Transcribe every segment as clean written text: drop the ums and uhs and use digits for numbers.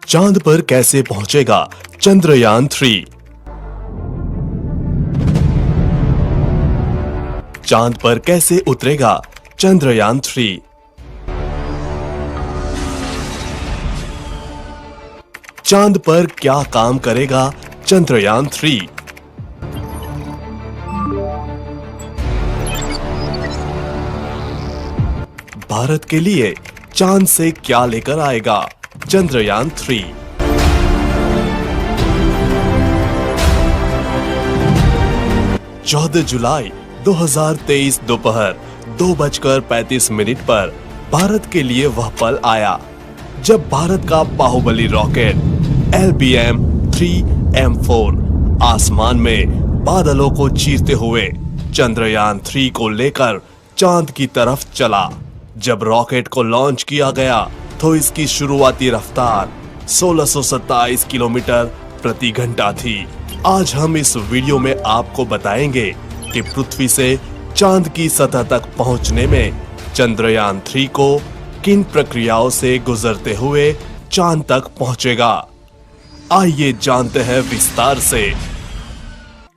चांद पर कैसे पहुंचेगा चंद्रयान-3? चांद पर कैसे उतरेगा चंद्रयान-3? चांद पर क्या काम करेगा चंद्रयान-3? भारत के लिए चांद से क्या लेकर आएगा चंद्रयान-3? चौदह जुलाई 2023 दोपहर 2:35 पर भारत के लिए वह पल आया जब भारत का बाहुबली रॉकेट LBM-3M4 आसमान में बादलों को चीरते हुए चंद्रयान-3 को लेकर चांद की तरफ चला। जब रॉकेट को लॉन्च किया गया तो इसकी शुरुआती रफ्तार 1627 किलोमीटर प्रति घंटा थी। आज हम इस वीडियो में आपको बताएंगे कि पृथ्वी से चांद की सतह तक पहुंचने में चंद्रयान-3 को किन प्रक्रियाओं से गुजरते हुए चांद तक पहुंचेगा। आइए जानते हैं विस्तार से।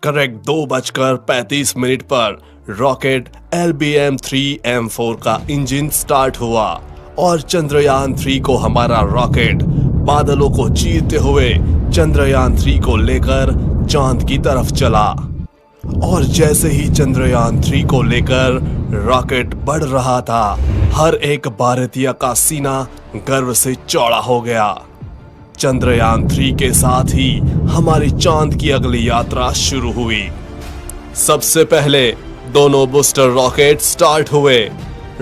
करेक्ट 2:35 पर रॉकेट LBM-3M4 का इंजन स्टार्ट हुआ और चंद्रयान-3 को हमारा रॉकेट बादलों को चीरते हुए चंद्रयान-3 को लेकर चांद की तरफ चला। और जैसे ही चंद्रयान-3 को लेकर रॉकेट बढ़ रहा था, हर एक भारतीय का सीना गर्व से चौड़ा हो गया। चंद्रयान-3 के साथ ही हमारी चांद की अगली यात्रा शुरू हुई। सबसे पहले दोनों बूस्टर रॉकेट स्टार्ट हुए।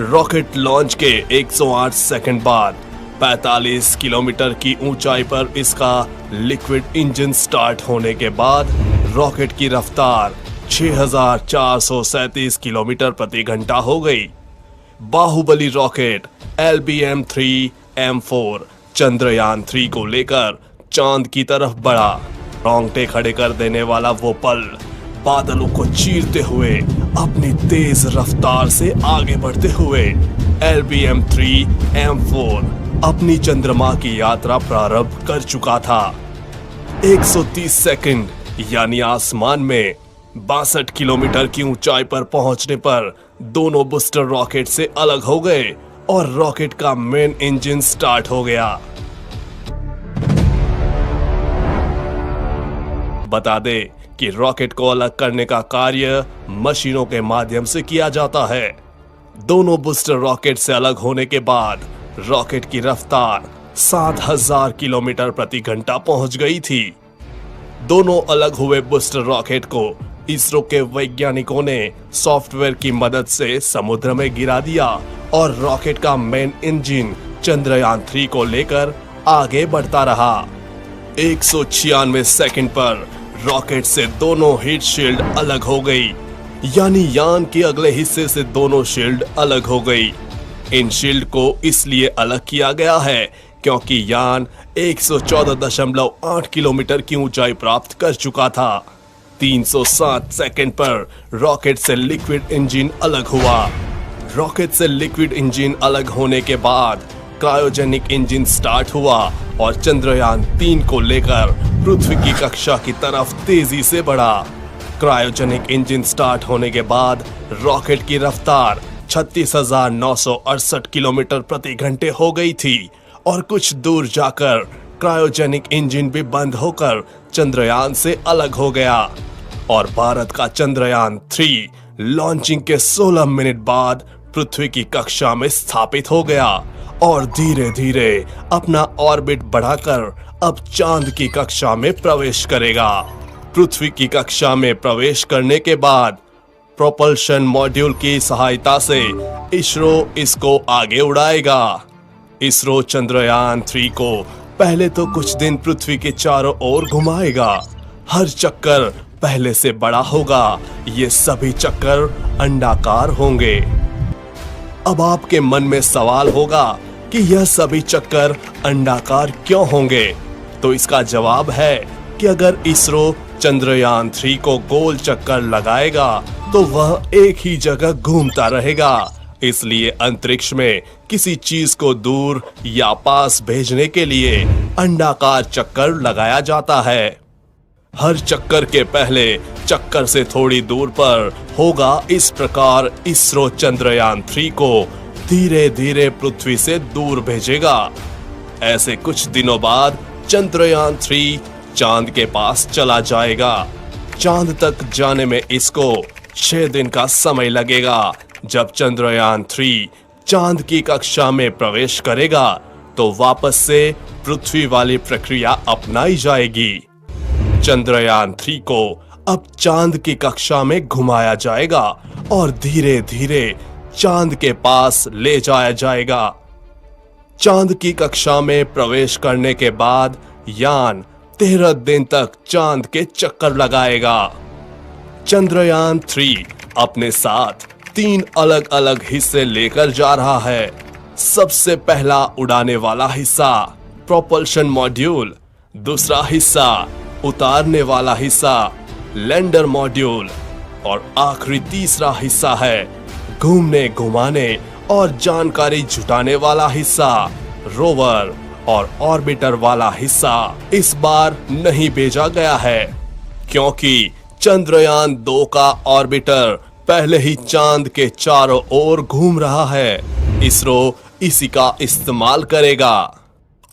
रॉकेट लॉन्च के 108 सेकंड बाद 45 किलोमीटर की ऊंचाई पर इसका लिक्विड इंजन स्टार्ट होने के बाद रॉकेट की रफ्तार 6437 किलोमीटर प्रति घंटा हो गई। बाहुबली रॉकेट LBM-3M4 चंद्रयान-3 को लेकर चांद की तरफ बढ़ा। रोंगटे खड़े कर देने वाला वो पल, बादलों को चीरते हुए अपनी तेज रफ्तार से आगे बढ़ते हुए LBM-3M4 अपनी चंद्रमा की यात्रा प्रारंभ कर चुका था। 130 सेकंड यानी आसमान में 62 किलोमीटर की ऊंचाई पर पहुंचने पर दोनों बूस्टर रॉकेट से अलग हो गए और रॉकेट का मेन इंजन स्टार्ट हो गया। बता दे कि रॉकेट को अलग करने का कार्य मशीनों के माध्यम से किया जाता है। दोनों बूस्टर रॉकेट से अलग होने के बाद रॉकेट की रफ्तार 7000 किलोमीटर प्रति घंटा पहुंच गई थी। दोनों अलग हुए बूस्टर रॉकेट को इसरो के वैज्ञानिकों ने सॉफ्टवेयर की मदद से समुद्र में गिरा दिया और रॉकेट का मेन इंजन चंद्रयान-3 को लेकर आगे बढ़ता रहा। 196 सेकंड पर रॉकेट से दोनों हीट शील्ड अलग हो गई, यानी यान के अगले हिस्से से दोनों शील्ड अलग हो गई। इन शील्ड को इसलिए अलग किया गया है क्योंकि यान 114.8 किलोमीटर की ऊंचाई प्राप्त कर चुका था। 307 सेकंड पर रॉकेट से लिक्विड इंजन अलग हुआ। रॉकेट से लिक्विड इंजन अलग होने के बाद क्रायोजेनिक इंजन स्टार्ट हुआ और चंद्रयान-3 को लेकर पृथ्वी की कक्षा की तरफ तेजी से बढ़ा। क्रायोजेनिक इंजन स्टार्ट होने के बाद रॉकेट की रफ्तार 36,968 किलोमीटर प्रति घंटे हो गई थी और कुछ दूर जाकर क्रायोजेनिक इंजन भी बंद होकर चंद्रयान से अलग हो गया और भारत का चंद्रयान-3 लॉन्चिंग के 16 मिनट बाद पृथ्वी की कक्षा में स्थापित हो गया और धीरे धीरे अपना ऑर्बिट बढ़ाकर अब चांद की कक्षा में प्रवेश करेगा। पृथ्वी की कक्षा में प्रवेश करने के बाद प्रोपल्शन मॉड्यूल की सहायता से इसरो इसको आगे उड़ाएगा। इसरो चंद्रयान-3 को पहले तो कुछ दिन पृथ्वी के चारों ओर घुमाएगा। हर चक्कर पहले से बड़ा होगा। ये सभी चक्कर अंडाकार होंगे। अब आपके मन में सवाल होगा कि यह सभी चक्कर अंडाकार क्यों होंगे? तो इसका जवाब है कि अगर इसरो चंद्रयान-3 को गोल चक्कर लगाएगा तो वह एक ही जगह घूमता रहेगा। इसलिए अंतरिक्ष में किसी चीज को दूर या पास भेजने के लिए अंडाकार चक्कर लगाया जाता है। हर चक्कर के पहले चक्कर से थोड़ी दूर पर होगा। इस प्रकार इसरो चंद्रयान 3 को धीरे धीरे पृथ्वी से दूर भेजेगा। ऐसे कुछ दिनों बाद चंद्रयान 3 चांद के पास चला जाएगा। चांद तक जाने में इसको 6 दिन का समय लगेगा। जब चंद्रयान 3 चांद की कक्षा में प्रवेश करेगा तो वापस से पृथ्वी वाली प्रक्रिया अपनाई जाएगी। चंद्रयान 3 को अब चांद की कक्षा में घुमाया जाएगा और धीरे धीरे चांद के पास ले जाया जाएगा। चांद की कक्षा में प्रवेश करने के बाद यान 13 दिन तक चांद के चक्कर लगाएगा। चंद्रयान 3 अपने साथ 3 अलग अलग हिस्से लेकर जा रहा है। सबसे पहला उड़ाने वाला हिस्सा प्रोपल्शन मॉड्यूल, दूसरा हिस्सा उतारने वाला हिस्सा लैंडर मॉड्यूल और आखिरी तीसरा हिस्सा है घूमने घुमाने और जानकारी जुटाने वाला हिस्सा रोवर और ऑर्बिटर वाला हिस्सा इस बार नहीं भेजा गया है, क्योंकि चंद्रयान 2 का ऑर्बिटर पहले ही चांद के चारों ओर घूम रहा है। इसरो इसी का इस्तेमाल करेगा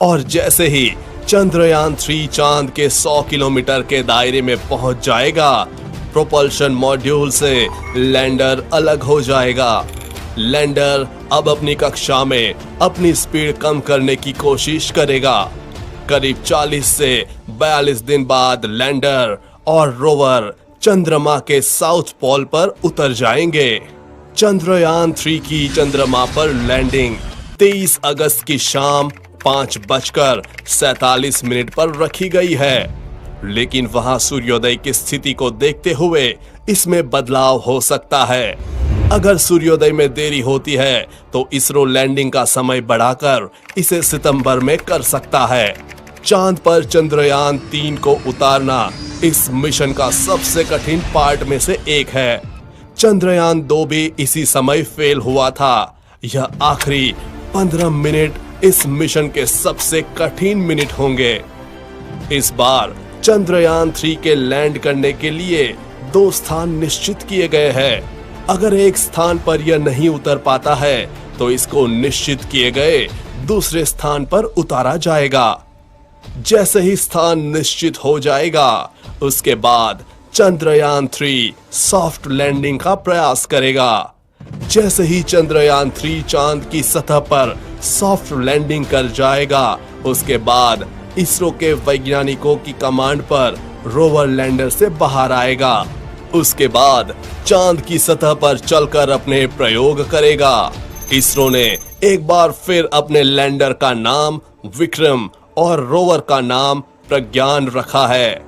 और जैसे ही चंद्रयान 3 चांद के 100 किलोमीटर के दायरे में पहुंच जाएगा, प्रोपल्शन मॉड्यूल से लैंडर अलग हो जाएगा। लैंडर अब अपनी कक्षा में अपनी स्पीड कम करने की कोशिश करेगा। करीब 40 से 42 दिन बाद लैंडर और रोवर चंद्रमा के साउथ पोल पर उतर जाएंगे। चंद्रयान 3 की चंद्रमा पर लैंडिंग 23 अगस्त की शाम 5:47 पर रखी गई है, लेकिन वहां सूर्योदय की स्थिति को देखते हुए इसमें बदलाव हो सकता है। अगर सूर्योदय में देरी होती है तो इसरो लैंडिंग का समय बढ़ाकर इसे सितंबर में कर सकता है। चांद पर चंद्रयान 3 को उतारना इस मिशन का सबसे कठिन पार्ट में से एक है। चंद्रयान 2 भी इसी समय फेल हुआ था। यह आखिरी 15 मिनट इस मिशन के सबसे कठिन मिनट होंगे। इस बार चंद्रयान 3 के लैंड करने के लिए 2 स्थान निश्चित किए गए हैं। अगर एक स्थान पर यह नहीं उतर पाता है तो इसको निश्चित किए गए दूसरे स्थान पर उतारा जाएगा। जैसे ही स्थान निश्चित हो जाएगा, उसके बाद चंद्रयान 3 सॉफ्ट लैंडिंग का प्रयास करेगा। जैसे ही चंद्रयान 3 चांद की सतह पर सॉफ्ट लैंडिंग कर जाएगा, उसके बाद इसरो के वैज्ञानिकों की कमांड पर रोवर लैंडर से बाहर आएगा। उसके बाद चांद की सतह पर चलकर अपने प्रयोग करेगा। इसरो ने एक बार फिर अपने लैंडर का नाम विक्रम और रोवर का नाम प्रज्ञान रखा है।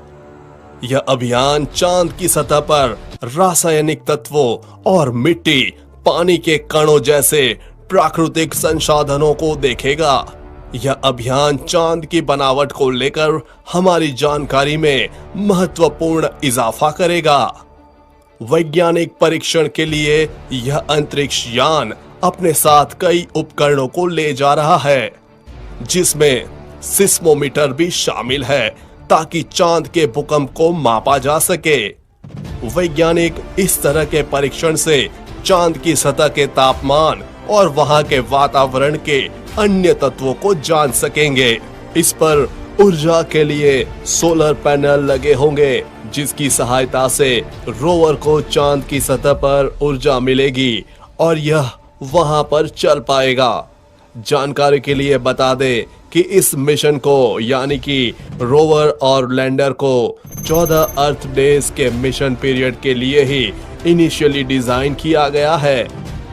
यह अभियान चांद की सतह पर रासायनिक तत्वों और मिट्टी, पानी के कणों जैसे प्राकृतिक संसाधनों को देखेगा। यह अभियान चांद की बनावट को लेकर हमारी जानकारी में महत्वपूर्ण इजाफा करेगा। वैज्ञानिक परीक्षण के लिए यह अंतरिक्ष यान अपने साथ कई उपकरणों को ले जा रहा है, जिसमें सिस्मोमीटर भी शामिल है ताकि चांद के भूकंप को मापा जा सके। वैज्ञानिक इस तरह के परीक्षण से चांद की सतह के तापमान और वहां के वातावरण के अन्य तत्वों को जान सकेंगे। इस पर ऊर्जा के लिए सोलर पैनल लगे होंगे, जिसकी सहायता से रोवर को चांद की सतह पर ऊर्जा मिलेगी और यह वहां पर चल पाएगा। जानकारी के लिए बता दें कि इस मिशन को यानी कि रोवर और लैंडर को 14 अर्थ डेज के मिशन पीरियड के लिए ही इनिशियली डिजाइन किया गया है।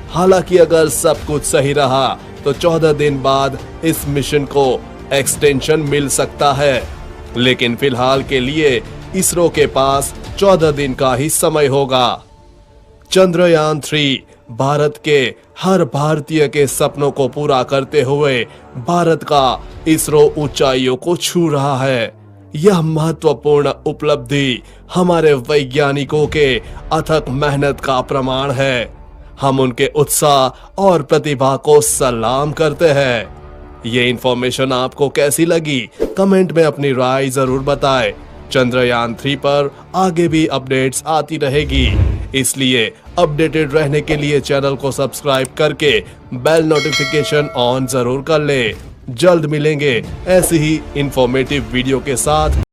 हालांकि अगर सब कुछ सही रहा तो 14 दिन बाद इस मिशन को एक्सटेंशन मिल सकता है, लेकिन फिलहाल के लिए इसरो के पास 14 दिन का ही समय होगा। चंद्रयान 3 भारत के हर भारतीय के सपनों को पूरा करते हुए भारत का इसरो ऊंचाइयों को छू रहा है। यह महत्वपूर्ण उपलब्धि हमारे वैज्ञानिकों के अथक मेहनत का प्रमाण है। हम उनके उत्साह और प्रतिभा को सलाम करते हैं। ये इंफॉर्मेशन आपको कैसी लगी? कमेंट में अपनी राय जरूर बताएं। चंद्रयान 3 पर आगे भी अपडेट्स आती रहेगी, इसलिए अपडेटेड रहने के लिए चैनल को सब्सक्राइब करके बेल नोटिफिकेशन ऑन जरूर कर ले। जल्द मिलेंगे ऐसी ही इंफॉर्मेटिव वीडियो के साथ।